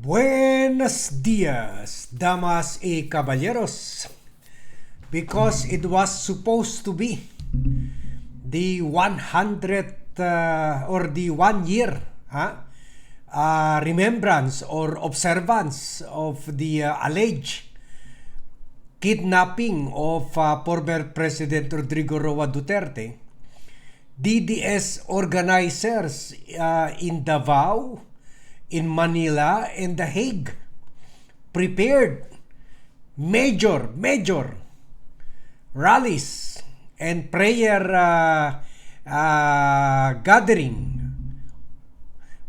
Buenos dias, damas y caballeros. Because it was supposed to be the 100th or the 1 year remembrance or observance of the alleged kidnapping of former President Rodrigo Roa Duterte, DDS organizers in Davao, in Manila, and The Hague prepared major rallies and prayer gathering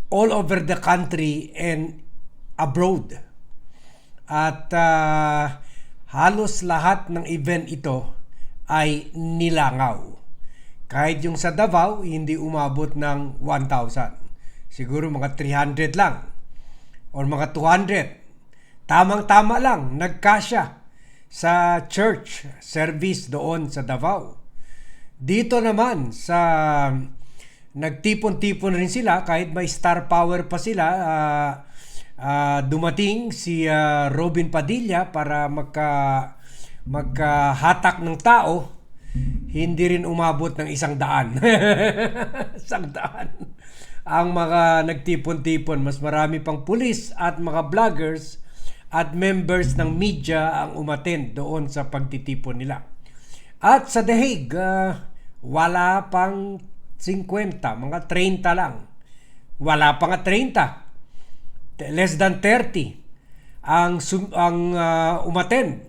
all over the country and abroad. At halos lahat ng event ito ay nilangaw. Kahit yung sa Davao, hindi umabot ng 1,000. Siguro mga 300 lang or mga 200. Tamang-tama lang, nagkasya sa church service doon sa Davao. Dito naman sa nagtipon-tipon rin sila kahit may star power pa sila. Dumating si Robin Padilla para magkahatak ng tao. Hindi rin umabot ng 100. 100 ang mga nagtipon-tipon. Mas marami pang pulis at mga vloggers at members ng media ang umattend doon sa pagtitipon nila. At sa The Hague, wala pang 50, mga 30 lang. Wala pa nga 30. Less than 30 ang umattend.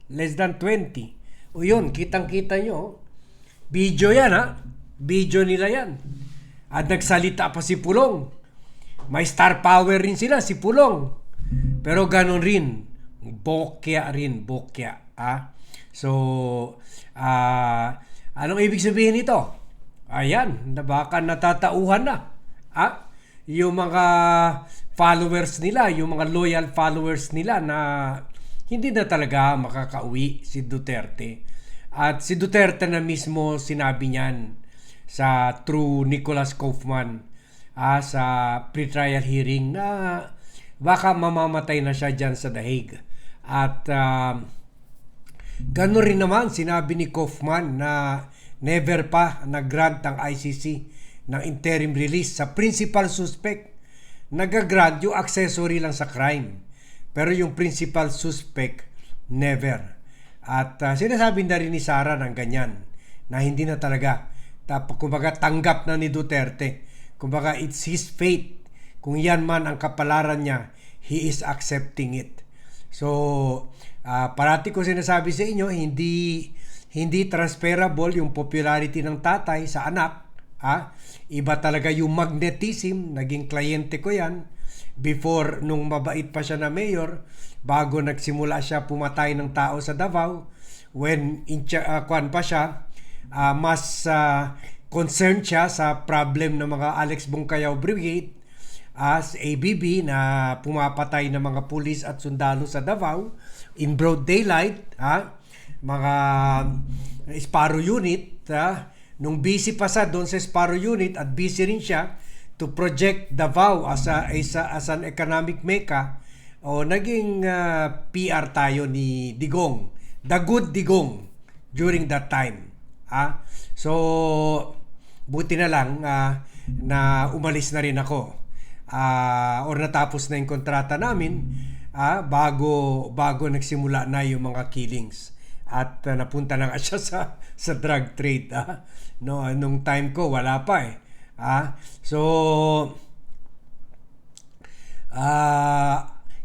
Less than 20. O yun, kitang-kita nyo. Video yan Video nila yan. At nagsalita pa si Pulong. May star power rin sila, si Pulong. Pero ganun rin. Bokya. So, anong ibig sabihin nito? Ayan, baka natatauhan na. Yung mga followers nila, yung mga loyal followers nila na hindi na talaga makakauwi si Duterte. At si Duterte na mismo sinabi niyan sa True Nicholas Kaufman sa pre-trial hearing na baka mamamatay na siya dyan sa The Hague. At gano'n rin naman sinabi ni Kaufman na never pa nag-grant ang ICC ng interim release sa principal suspect. Nag-grant yung accessory lang sa crime. Pero yung principal suspect, never. At sinasabi na rin ni Sara ng ganyan na hindi na talaga. Kumbaga tanggap na ni Duterte. Kumbaga it's his fate. Kung yan man ang kapalaran niya, he is accepting it. So, parati ko sinasabi sa inyo, hindi transferable yung popularity ng tatay sa anak. Iba talaga yung magnetism. Naging kliyente ko yan. Before, nung mabait pa siya na mayor, bago nagsimula siya pumatay ng tao sa Davao, when pa siya, mas concerned siya sa problem ng mga Alex Bungkayaw Brigade as ABB na pumapatay ng mga pulis at sundalo sa Davao in broad daylight, mga Sparrow Unit, nung busy pa sa doon sa Sparrow Unit at busy rin siya to project Davao as an economic mecca, naging PR tayo ni Digong, the good Digong during that time. So buti na lang na umalis na rin ako or natapos na yung kontrata namin bago nagsimula na yung mga killings at napunta na nga siya sa drug trade. Nung time ko wala pa so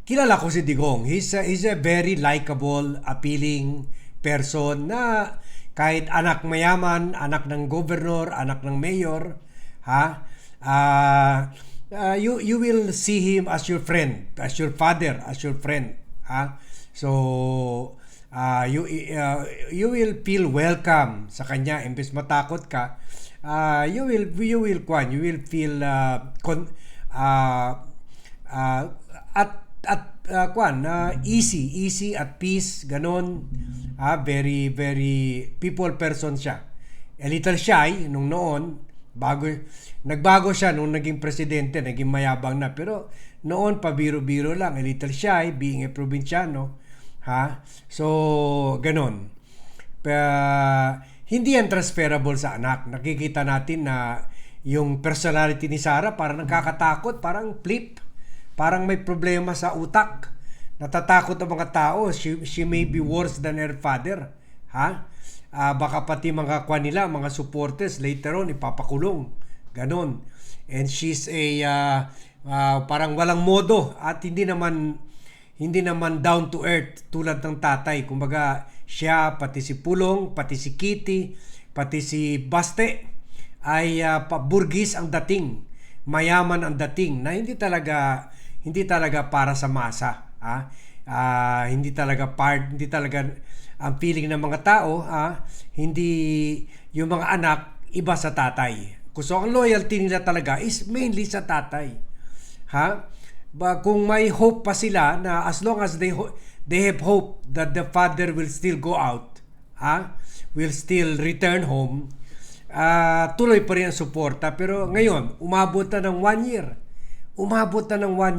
kilala ko si Digong. He's a very likable, appealing person na kahit anak mayaman, anak ng governor, anak ng mayor, you will see him as your friend, as your father, as your friend. So you will feel welcome sa kanya. Imbes matakot ka, you will feel easy at peace, ganon. Very people person siya. A little shy nung noon, Nagbago siya nung naging presidente, naging mayabang na. Pero noon, pabiro-biro lang, a little shy, being a probinsyano. Ha? So, ganon. Hindi yan transferable sa anak. Nakikita natin na yung personality ni Sarah parang nakakatakot, parang flip. Parang may problema sa utak. Natatakot ang mga tao. She may be worse than her father. Ha? Baka pati mga kwan nila, mga supporters later on ipapakulong. Ganon. And she's a parang walang modo at hindi naman down to earth tulad ng tatay. Kumbaga siya, pati si Pulong, pati si Kitty, pati si Baste ay burgis ang dating, mayaman ang dating na hindi talaga para sa masa. Hindi talaga ang feeling ng mga tao, hindi yung mga anak iba sa tatay. So ang loyalty nila talaga is mainly sa tatay. Kung may hope pa sila na as long as they have hope that the father will still go out, will still return home, tuloy pa rin ang suporta. Pero ngayon, umabot na ng 1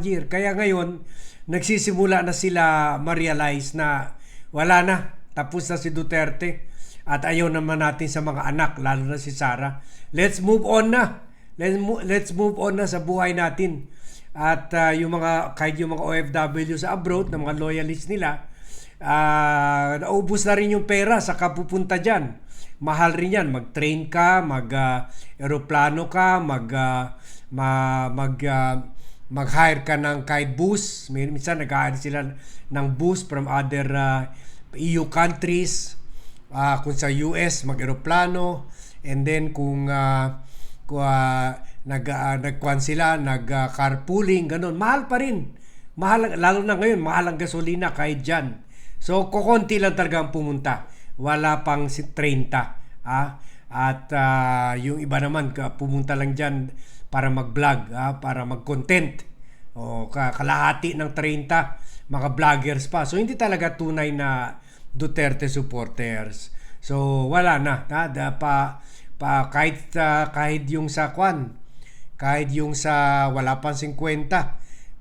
year. Kaya ngayon, nagsisimula na sila ma-realize na wala na. Tapos na si Duterte at ayaw naman natin sa mga anak, lalo na si Sara. Let's move on na. Let's move on na sa buhay natin. At kahit yung mga OFW sa abroad, na mga loyalists nila, naubos na rin yung pera sa kapupunta dyan. Mahal rin yan. Mag-train ka, mag-aeroplano ka, mag-hire ka ng kahit bus. Minsan nag-hire sila ng bus from other EU countries, kung sa US mag-aeroplano, and then kung nagkuhan sila, nag-carpooling, ganun, mahal pa rin. Lalo na ngayon, mahal ang gasolina kahit dyan. So, kukunti lang talaga ang pumunta. Wala pang 30. At yung iba naman, pumunta lang dyan para mag-vlog, para mag-content. Kalahati ng 30, mga vloggers pa. So, hindi talaga tunay na Duterte supporters. So wala na, kahit yung sa kahit yung sa wala pang 50,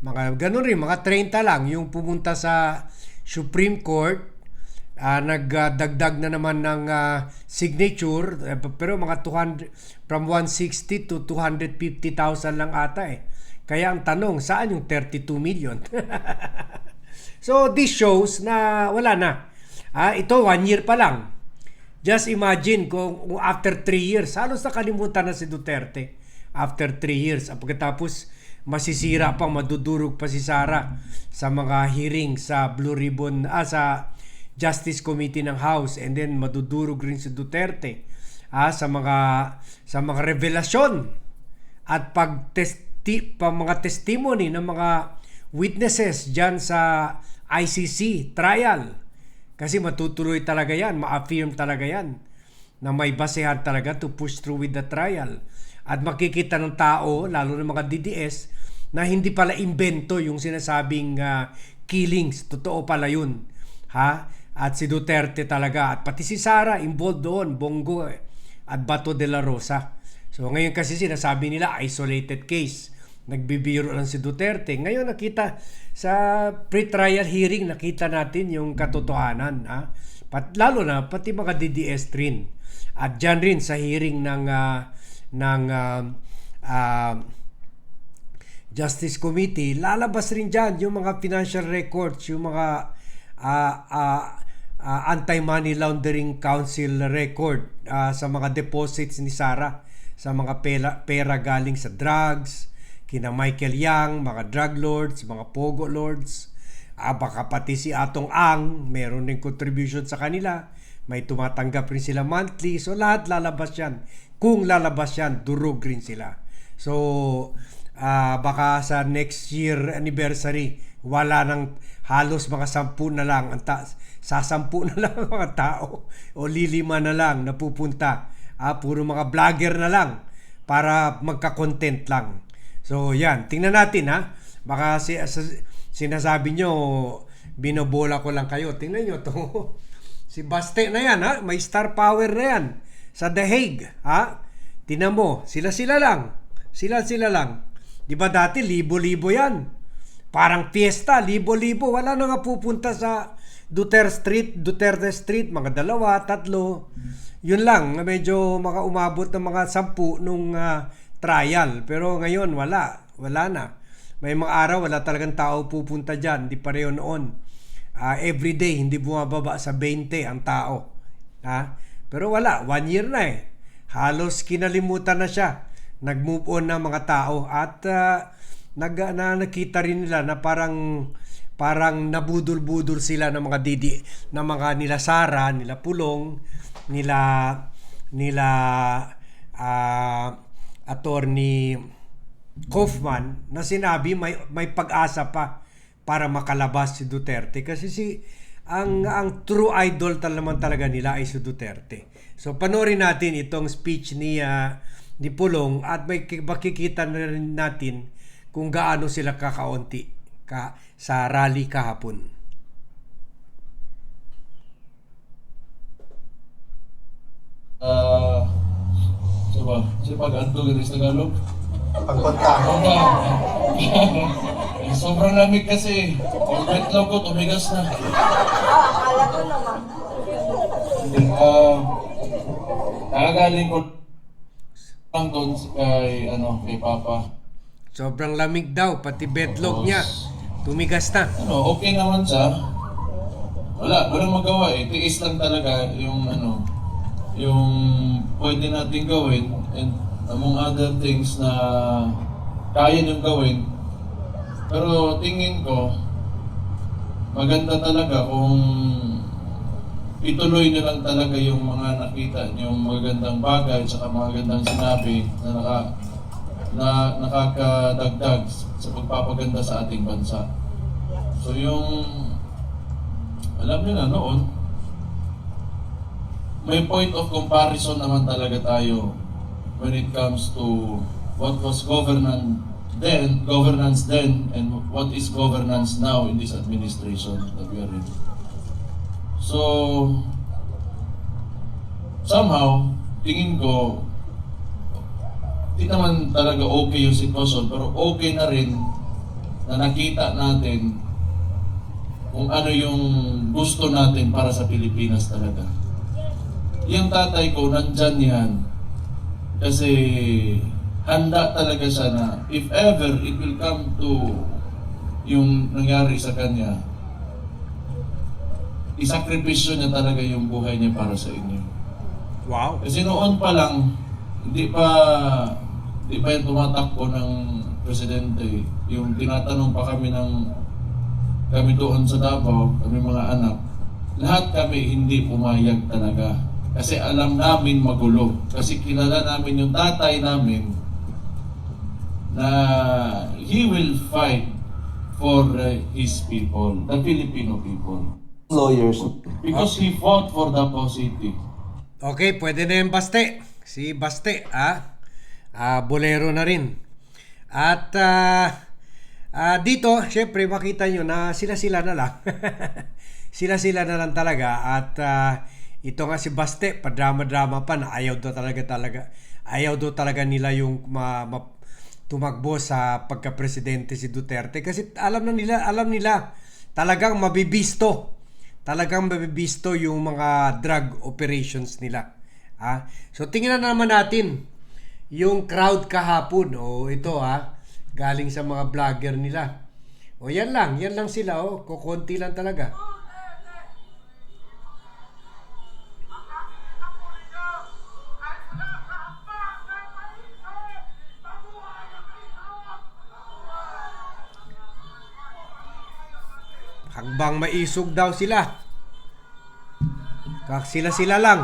mga ganun rin, mga 30 lang yung pumunta sa Supreme Court. Nagdagdag na naman ng signature, pero mga 200 from 160 to 250,000 lang ata eh. Kaya ang tanong, saan yung 32 million? So this shows na wala na. Ito 1 year pa lang. Just imagine kung after 3 years, halos nakalimutan na si Duterte after 3 years. Pagkatapos masisira pa, madudurog pa si Sara sa mga hearing sa Blue Ribbon, sa Justice Committee ng House, and then madudurog rin si Duterte sa mga revelasyon at mga testimony ng mga witnesses dyan sa ICC trial. Kasi matutuloy talaga yan, ma-affirm talaga yan na may basehan talaga to push through with the trial. At makikita ng tao, lalo ng mga DDS, na hindi pala invento yung sinasabing killings. Totoo pala yun. At si Duterte talaga, at pati si Sara involved doon, Bongo at Bato de la Rosa. So ngayon kasi sinasabi nila isolated case. Nagbibiro lang si Duterte. Ngayon nakita sa pre-trial hearing, nakita natin yung katotohanan. Lalo na pati mga DDS rin. At dyan rin sa hearing ng Justice Committee, lalabas rin dyan yung mga financial records, yung mga Anti-Money Laundering Council record sa mga deposits ni Sara, sa mga pera galing sa drugs, kina Michael Yang, mga drug lords, mga pogo lords, baka pati si Atong Ang, meron din contribution sa kanila, may tumatanggap rin sila monthly, so lahat lalabas yan. Kung lalabas yan, durog rin sila. So, baka sa next year anniversary, wala nang halos mga 10 na lang, sa 10 na lang ang mga tao, o 5 na lang napupunta. Puro mga vlogger na lang, para magka-content lang. So yan, tingnan natin baka sinasabi nyo binobola ko lang kayo. Tingnan nyo to. Si Baste na yan, may star power na yan sa The Hague. Tinan mo, sila-sila lang. Sila-sila lang. Di ba dati, libo-libo yan. Parang fiesta, libo-libo. Wala na nga pupunta sa Duterte Street, mga dalawa, tatlo. Yun lang, medyo umabot ng mga 10 nung trial. Pero ngayon, wala. Wala na. May mga araw, wala talagang tao pupunta dyan. Di pareho noon. Everyday, hindi bumababa sa 20 ang tao. Pero wala, 1 year na eh. Halos kinalimutan na siya. Nag-move on na mga tao at nakita rin nila na parang nabudol-budol sila ng mga nila Sara, nila Pulong, nila Attorney Kaufman na sinabi may pag-asa pa para makalabas si Duterte kasi ang true idol naman talaga nila ay si Duterte. So panoorin natin itong speech ni Pulong at makikita na rin natin kung gaano sila kakaunti sa rally kahapon. Sa pag-antog rin sa Tagalog? Pagpunta. Sobrang lamig kasi. Yung betlog ko, tumigas na. Akala ko naman. Nakagaling ko lang doon kay Papa. Sobrang lamig daw, pati bedlog niya tumigas na. Okay naman siya. Walang magawa eh. Tiis lang talaga yung yung pwede natin gawin and among other things na kaya niyong gawin. Pero tingin ko, maganda talaga kung ituloy niyo lang talaga yung mga nakita niyong magagandang bagay at magagandang sinabi na nakakadagdag sa pagpapaganda sa ating bansa. So yung, alam niyo na noon, may point of comparison naman talaga tayo when it comes to what was governance then and what is governance now in this administration that we are in. So somehow tingin ko di naman talaga okay yung sitwasyon, pero okay na rin na nakita natin kung ano yung gusto natin para sa Pilipinas talaga. Yung tatay ko, nandyan yan. Kasi handa talaga siya na if ever it will come to yung nangyari sa kanya, isakripisyo niya talaga yung buhay niya para sa inyo. Wow. Kasi noon pa lang, hindi pa yung tumatakbo ng presidente. Yung tinatanong pa kami doon sa Davao, kami mga anak, lahat kami hindi pumayag talaga. Kasi alam namin magulo. Kasi kilala namin yung tatay namin na he will fight for his people, the Filipino people. Lawyers. Because he fought for Davao City. Okay, pwede na yung Baste. Si Baste, bolero na rin. At dito, syempre makita nyo na sila-sila na lang. Sila-sila na lang talaga. At ito nga si Baste, padrama-drama pa na ayaw daw talaga nila yung tumakbo sa pagka-presidente si Duterte kasi alam nila talagang mabibisto yung mga drug operations nila. So tingnan na naman natin yung crowd kahapon. Ito galing sa mga vlogger nila. Yan lang sila, kukunti lang talaga. Hanggang maisog daw sila. Sila lang.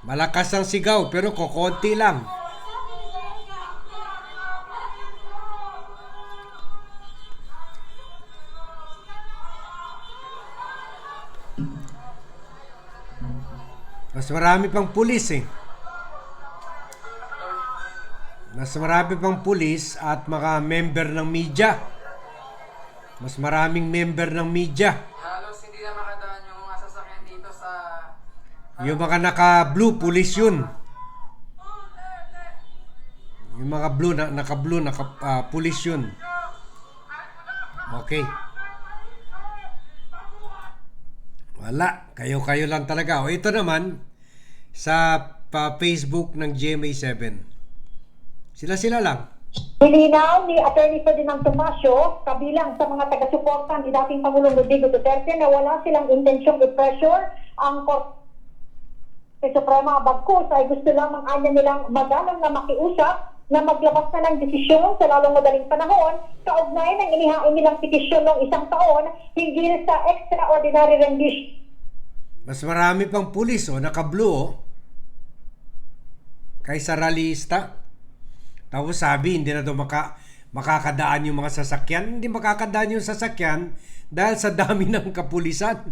Malakas ang sigaw pero kokonti lang. Mas marami pang pulis Mas marami pang pulis at mga member ng media. Mas maraming member ng media. Halos hindi na makadaan yung mga sasakyan dito sa Yung mga naka-blue, pulis yun. Yung mga blue, naka-blue, pulis yun. Okay. Wala. Kayo-kayo lang talaga. O ito naman, sa Facebook ng GMA7. Sila-sila lang. Nilinaw ni Atty. Ferdinand Tomasio, kabilang sa mga taga-suporta ni dating Pangulong Rodrigo Duterte na wala silang intensyong i-pressure ang Korte Suprema. Bagkus ay gusto lamang anya nilang madalang na makiusap na maglabas na ng desisyon sa lalong madaling panahon kaugnay ng inihain nilang petisyon ng 1 taon hinggil sa extraordinary rendition. Mas marami pang pulis, naka-blue, kaysa rallyista. Tapos sabi, hindi na daw makakadaan yung mga sasakyan. Hindi makakadaan yung sasakyan dahil sa dami ng kapulisan.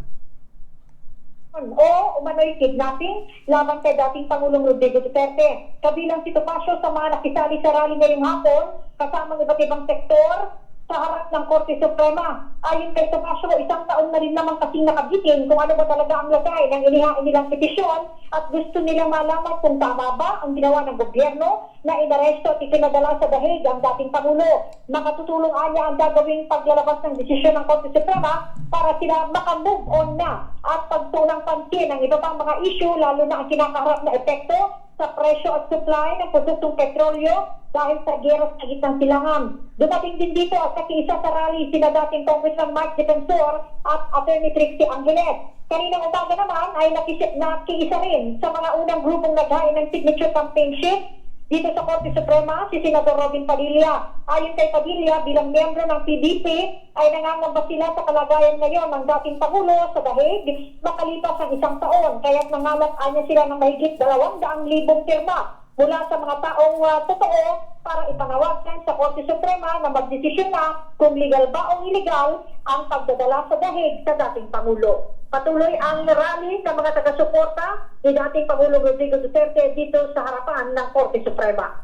O umano'y kidnapping laban kay dating Pangulong Rodrigo Duterte. Kabilang si Tomasio sa mga nakisali sa rally ngayong hapon, kasama ng iba't ibang sektor sa harap ng Korte Suprema. Ayon kay Tomasio, 1 taon na rin naman kasing nakabitin kung ano ba talaga ang lagay ng inihain nilang petisyon at gusto nilang malaman kung tama ba ang ginawa ng gobyerno na inaresto at ipinadala sa dahig ang dating Pangulo. Makatutulong anya ang gagawing paglalabas ng desisyon ng Korte Suprema para sila makamove on na at pagtunang pansin ang iba pang mga issue, lalo na ang kinakaharap na epekto sa presyo at supply ng produktong petrolyo dahil sa gera sa gitnang silangan. Dumating din dito at nakiisa sa rally sina dating Congressman Mike Defensor at Atty. Trixie Angeles. Kaninang umaga naman ay nakiisa rin sa mga unang grupong naghain ng signature campaign sheet dito sa Korte Suprema, si Senator Robin Padilla. Ayon kay Padilla, bilang miyembro ng PDP, ay nangangamba sila sa kalagayan ngayon ng dating Pangulo sa dahig makalipas ang 1 taon. Kaya't nangalap-anya sila ng mahigit 200,000 pirma mula sa mga taong totoo para ipanawagan sa Korte Suprema na magdesisyon na kung legal ba o illegal ang pagdadala sa dahig sa dating Pangulo. Patuloy ang rally ng mga taga-suporta ni dating Pangulong Rodrigo Duterte dito sa harapan ng Korte Suprema.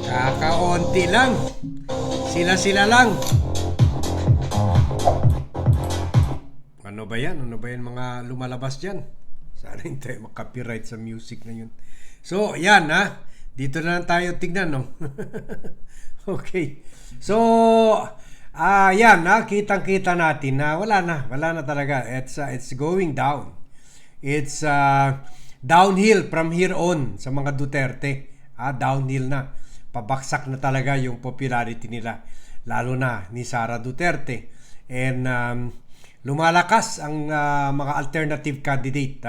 Kakaunti lang. Sila-sila lang. Ano ba yan? Ano ba yan mga lumalabas dyan? Sana hindi tayo makapiright sa music na yun. So, yan Dito na lang tayo tignan, no? Okay. So, yan kitang-kita natin na wala na talaga. It's going down. It's downhill from here on sa mga Duterte. Downhill na. Pabaksak na talaga yung popularity nila, lalo na ni Sara Duterte. And lumalakas ang mga alternative candidate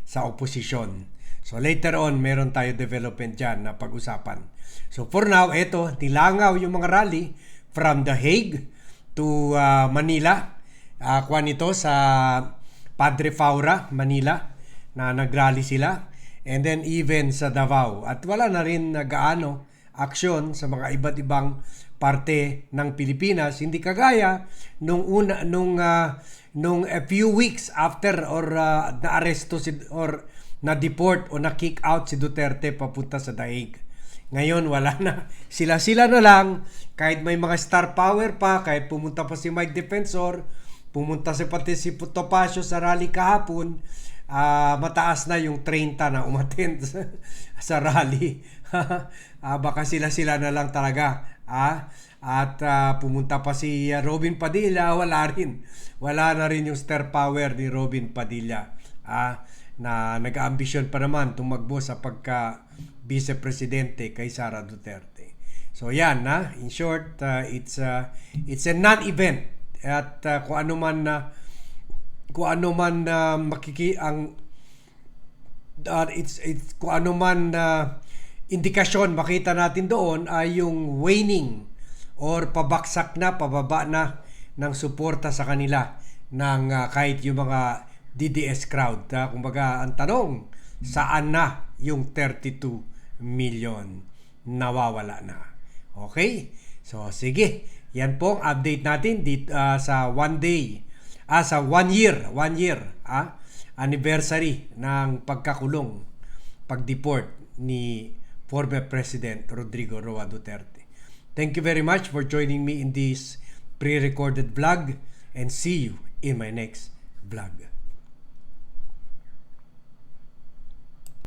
sa oposisyon. So later on, meron tayo development dyan na pag-usapan. So for now, eto, nilangaw yung mga rally from The Hague to Manila. Kuwan ito sa Padre Faura, Manila, na nagrally sila. And then even sa Davao. At wala na rin gaano aksyon sa mga iba't ibang parte ng Pilipinas, hindi kagaya nung a few weeks after or na-aresto or na-deport o na-kick out si Duterte papunta sa daig. Ngayon wala na. Sila-sila na lang, kahit may mga star power pa, kahit pumunta pa si Mike Defensor, pumunta pati si Tomasio sa rally kahapon, mataas na yung 30 na umattend sa rally. Baka sila-sila na lang talaga. At pumunta pa si Robin Padilla, wala na rin yung star power ni Robin Padilla, na nag-ambisyon pa naman tumakbo sa pagka vice-presidente kay Sara Duterte. So yan, in short, it's a non-event. At kung ano man indikasyon makita natin doon ay yung waning or pabaksak na, pababa na ng suporta sa kanila ng kahit yung mga DDS crowd. Kumbaga, ang tanong, saan na yung 32 million? Nawawala na. Okay? So, sige. Yan po ang update natin dito, sa 1 year anniversary ng pagkakulong, pag-deport ni former President Rodrigo Roa Duterte. Thank you very much for joining me in this pre-recorded vlog, and see you in my next vlog.